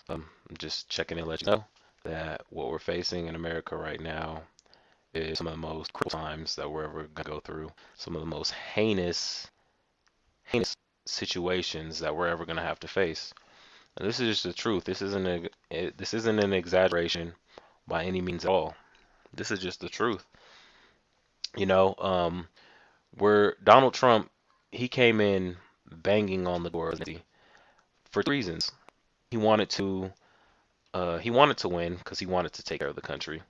I'm just checking in to let you know that what we're facing in America right now is some of the most cruel times that we're ever gonna go through. Some of the most heinous situations that we're ever gonna have to face. And this is just the truth. This isn't an exaggeration by any means at all. This is just the truth. You know, where Donald Trump, he came in banging on the door for two reasons. He wanted to he wanted to win because he wanted to take care of the country,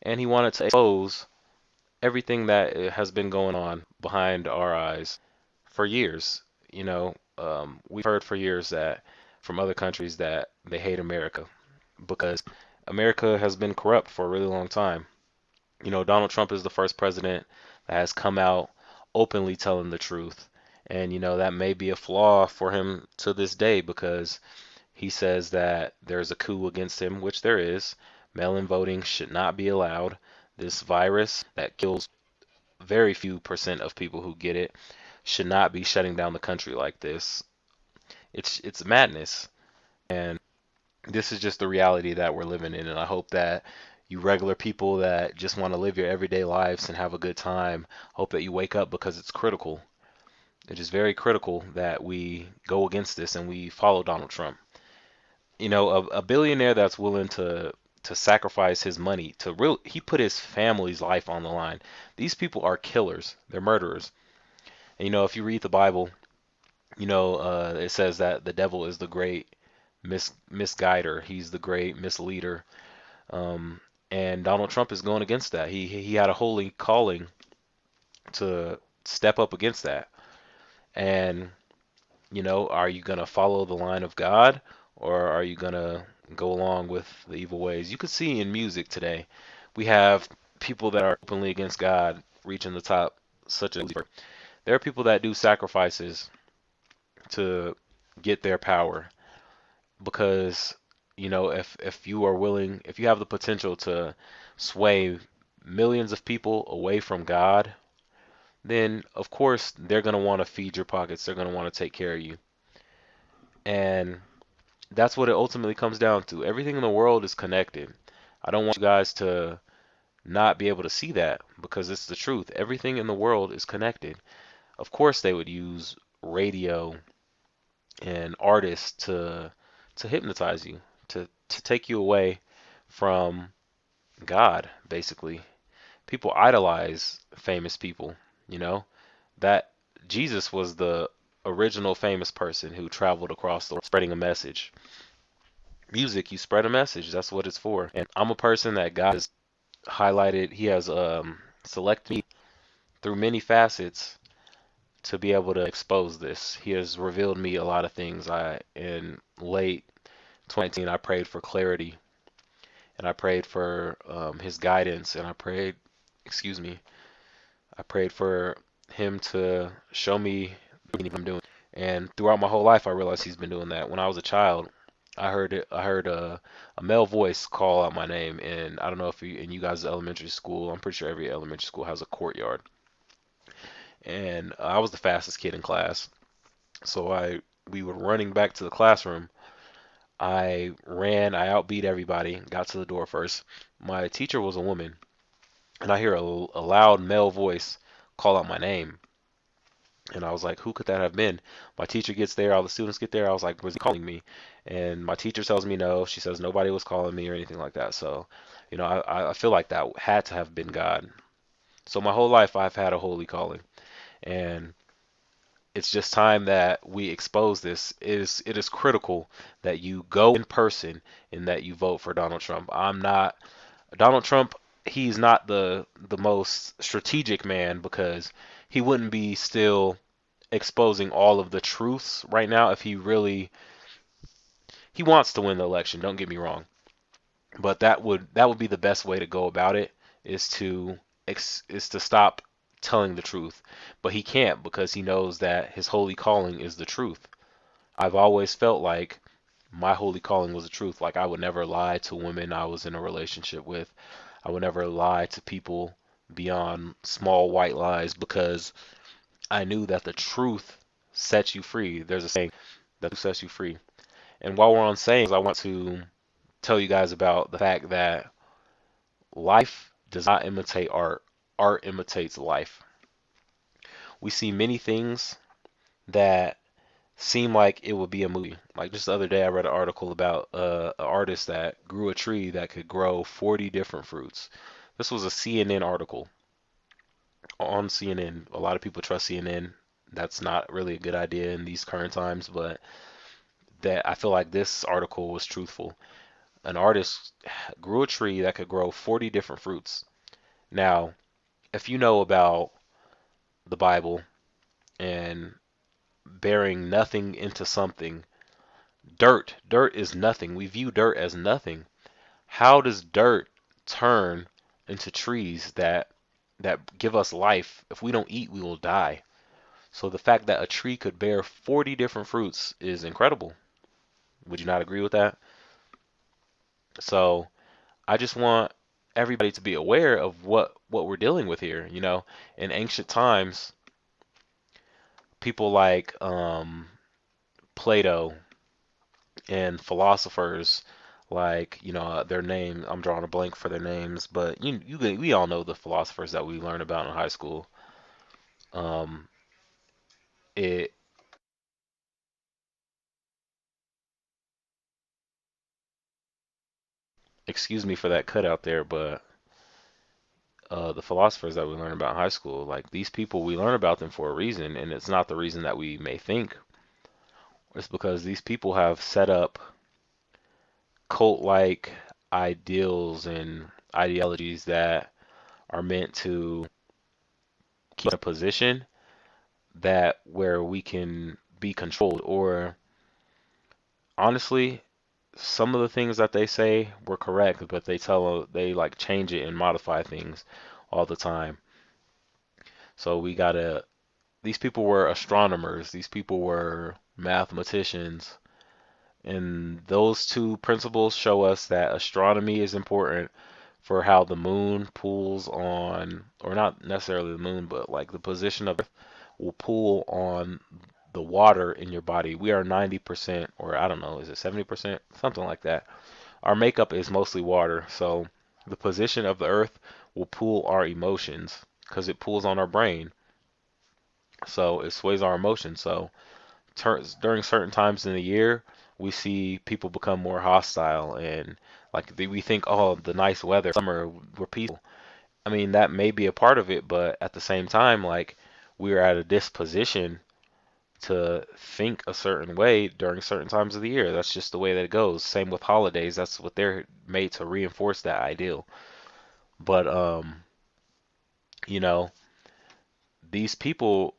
and he wanted to expose everything that has been going on behind our eyes for years. We've heard for years that from other countries that they hate America because America has been corrupt for a really long time. Donald Trump is the first president that has come out openly telling the truth. And, that may be a flaw for him to this day because he says that there's a coup against him, which there is. Mail-in voting should not be allowed. This virus that kills very few percent of people who get it should not be shutting down the country like this. It's madness. And this is just the reality that we're living in. And I hope that you regular people that just want to live your everyday lives and have a good time, hope that you wake up because it's critical. It is very critical that we go against this and we follow Donald Trump. A billionaire that's willing to sacrifice his money he put his family's life on the line. These people are killers. They're murderers. And if you read the Bible, it says that the devil is the great misguider. He's the great misleader. And Donald Trump is going against that. He had a holy calling to step up against that. And are you gonna follow the line of God, or are you gonna go along with the evil ways? You could see in music today, we have people that are openly against God reaching the top, such as Lucifer. There are people that do sacrifices to get their power because if you are willing, if you have the potential to sway millions of people away from God, then of course they're going to want to feed your pockets. They're going to want to take care of you. And that's what it ultimately comes down to. Everything in the world is connected. I don't want you guys to not be able to see that because it's the truth. Everything in the world is connected. Of course they would use radio and artists to hypnotize you, to take you away from God, basically. People idolize famous people, you know? That Jesus was the original famous person who traveled across the world spreading a message. Music, you spread a message. That's what it's for. And I'm a person that God has highlighted. He has selected me through many facets to be able to expose this. He has revealed me a lot of things. In late 2019, I prayed for clarity and I prayed for his guidance and excuse me, I prayed for him to show me what I'm doing. And throughout my whole life, I realized he's been doing that. When I was a child, I heard it. I heard a male voice call out my name, and I don't know if in you guys' elementary school, I'm pretty sure every elementary school has a courtyard. And I was the fastest kid in class, so we were running back to the classroom. I ran, I outbeat everybody, got to the door first. My teacher was a woman, and I hear a loud male voice call out my name. And I was like, who could that have been? My teacher gets there, all the students get there. I was like, was he calling me? And my teacher tells me no. She says nobody was calling me or anything like that. So, I feel like that had to have been God. So my whole life I've had a holy calling. And it's just time that we expose this. It is critical that you go in person and that you vote for Donald Trump. I'm not Donald Trump. He's not the most strategic man because he wouldn't be still exposing all of the truths right now if he wants to win the election. Don't get me wrong, but that would be the best way to go about it is to stop telling the truth. But he can't because he knows that his holy calling is the truth. I've always felt like my holy calling was the truth. Like I would never lie to women I was in a relationship with. I would never lie to people beyond small white lies because I knew that the truth sets you free. There's a saying that sets you free. And while we're on sayings, I want to tell you guys about the fact that life does not imitate art. Art imitates life. We see many things that seem like it would be a movie. Like just the other day, I read an article about an artist that grew a tree that could grow 40 different fruits. This was a CNN article on CNN. A lot of people trust CNN. That's not really a good idea in these current times, but that I feel like this article was truthful. An artist grew a tree that could grow 40 different fruits. Now, if you know about the Bible and bearing nothing into something, dirt is nothing. We view dirt as nothing. How does dirt turn into trees that give us life? If we don't eat, we will die. So the fact that a tree could bear 40 different fruits is incredible. Would you not agree with that? So I just want everybody to be aware of what we're dealing with here. In ancient times, people like Plato and philosophers like their name. I'm drawing a blank for their names, but we all know the philosophers that we learn about in high school. Um, it Excuse me for that cutout there, but the philosophers that we learn about in high school, like these people, we learn about them for a reason, and it's not the reason that we may think. It's because these people have set up cult-like ideals and ideologies that are meant to keep us in a position that where we can be controlled. Or honestly, some of the things that they say were correct, but they like change it and modify things all the time. So we gotta these people were astronomers, these people were mathematicians, and those two principles show us that astronomy is important for how the moon pulls on, or not necessarily the moon, but like the position of Earth will pull on the water in your body. We are 90%, or I don't know, is it 70%? Something like that. Our makeup is mostly water, so the position of the Earth will pull our emotions because it pulls on our brain. So it sways our emotions. So during certain times in the year, we see people become more hostile and like we think, oh, the nice weather, summer, we're peaceful. I mean, that may be a part of it, but at the same time, like we're at a disposition to think a certain way during certain times of the year. That's just the way that it goes. Same with holidays. That's what they're made to reinforce that ideal. But you know, these people,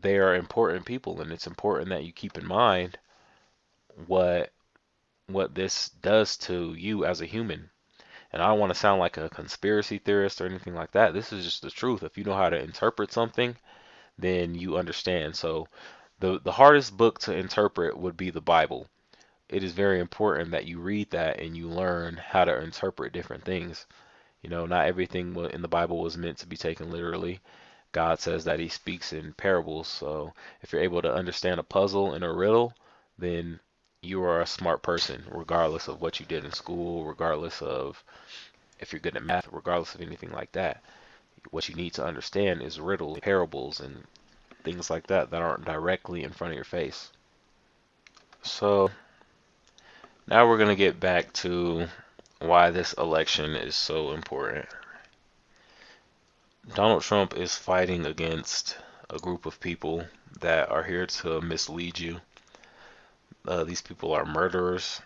they are important people, and it's important that you keep in mind what this does to you as a human. And I don't want to sound like a conspiracy theorist or anything like that. This is just the truth. If you know how to interpret something, then you understand. So the hardest book to interpret would be the Bible. It is very important that you read that and you learn how to interpret different things. Not everything in the Bible was meant to be taken literally. God says that he speaks in parables. So if you're able to understand a puzzle and a riddle, then you are a smart person, regardless of what you did in school, regardless of if you're good at math, regardless of anything like that. What you need to understand is riddles, parables, and things like that that aren't directly in front of your face. So now we're going to get back to why this election is so important. Donald Trump is fighting against a group of people that are here to mislead you. These people are murderers.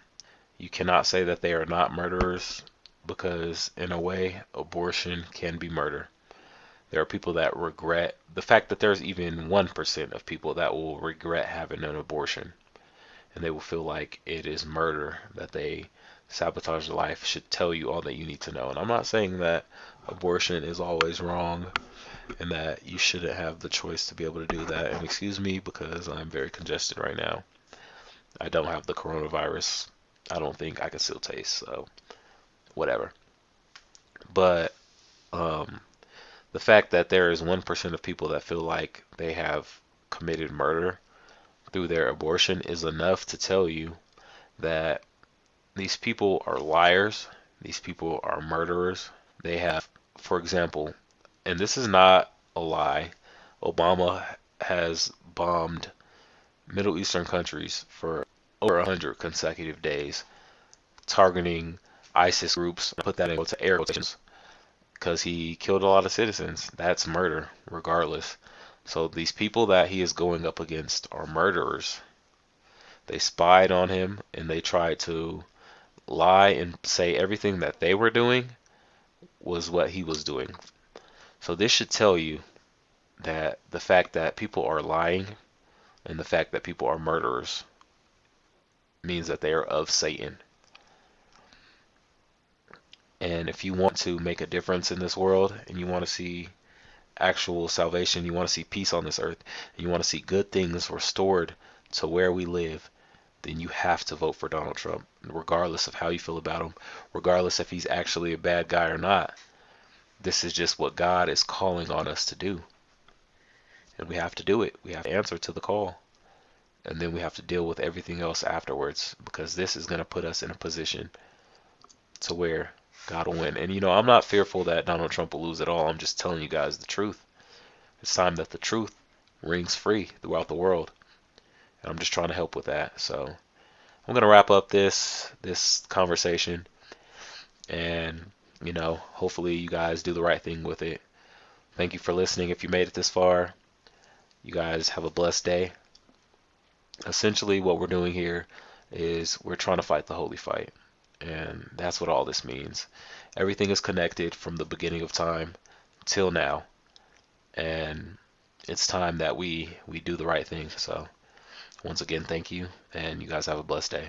You cannot say that they are not murderers because, in a way, abortion can be murder. There are people that regret the fact that there's even 1% of people that will regret having an abortion, and they will feel like it is murder that they sabotage their life, should tell you all that you need to know. And I'm not saying that abortion is always wrong and that you shouldn't have the choice to be able to do that. And excuse me because I'm very congested right now. I don't have the coronavirus. I don't think I can still taste, so whatever. But the fact that there is 1% of people that feel like they have committed murder through their abortion is enough to tell you that these people are liars, these people are murderers. They have, for example, and this is not a lie, Obama has bombed Middle Eastern countries for over 100 consecutive days, targeting ISIS groups. I put that into air quotations because he killed a lot of citizens. That's murder, regardless. So these people that he is going up against are murderers. They spied on him and they tried to lie and say everything that they were doing was what he was doing. So this should tell you that the fact that people are lying and the fact that people are murderers means that they are of Satan. And if you want to make a difference in this world and you want to see actual salvation, you want to see peace on this earth, and you want to see good things restored to where we live, then you have to vote for Donald Trump, regardless of how you feel about him, regardless if he's actually a bad guy or not. This is just what God is calling on us to do. And we have to do it. We have to answer to the call. And then we have to deal with everything else afterwards, because this is going to put us in a position to where God will win. And I'm not fearful that Donald Trump will lose at all. I'm just telling you guys the truth. It's time that the truth rings free throughout the world. And I'm just trying to help with that. So I'm going to wrap up this conversation. And, hopefully you guys do the right thing with it. Thank you for listening. If you made it this far, you guys have a blessed day. Essentially, what we're doing here is we're trying to fight the holy fight. And that's what all this means. Everything is connected from the beginning of time till now. And it's time that we do the right thing. So once again, thank you. And you guys have a blessed day.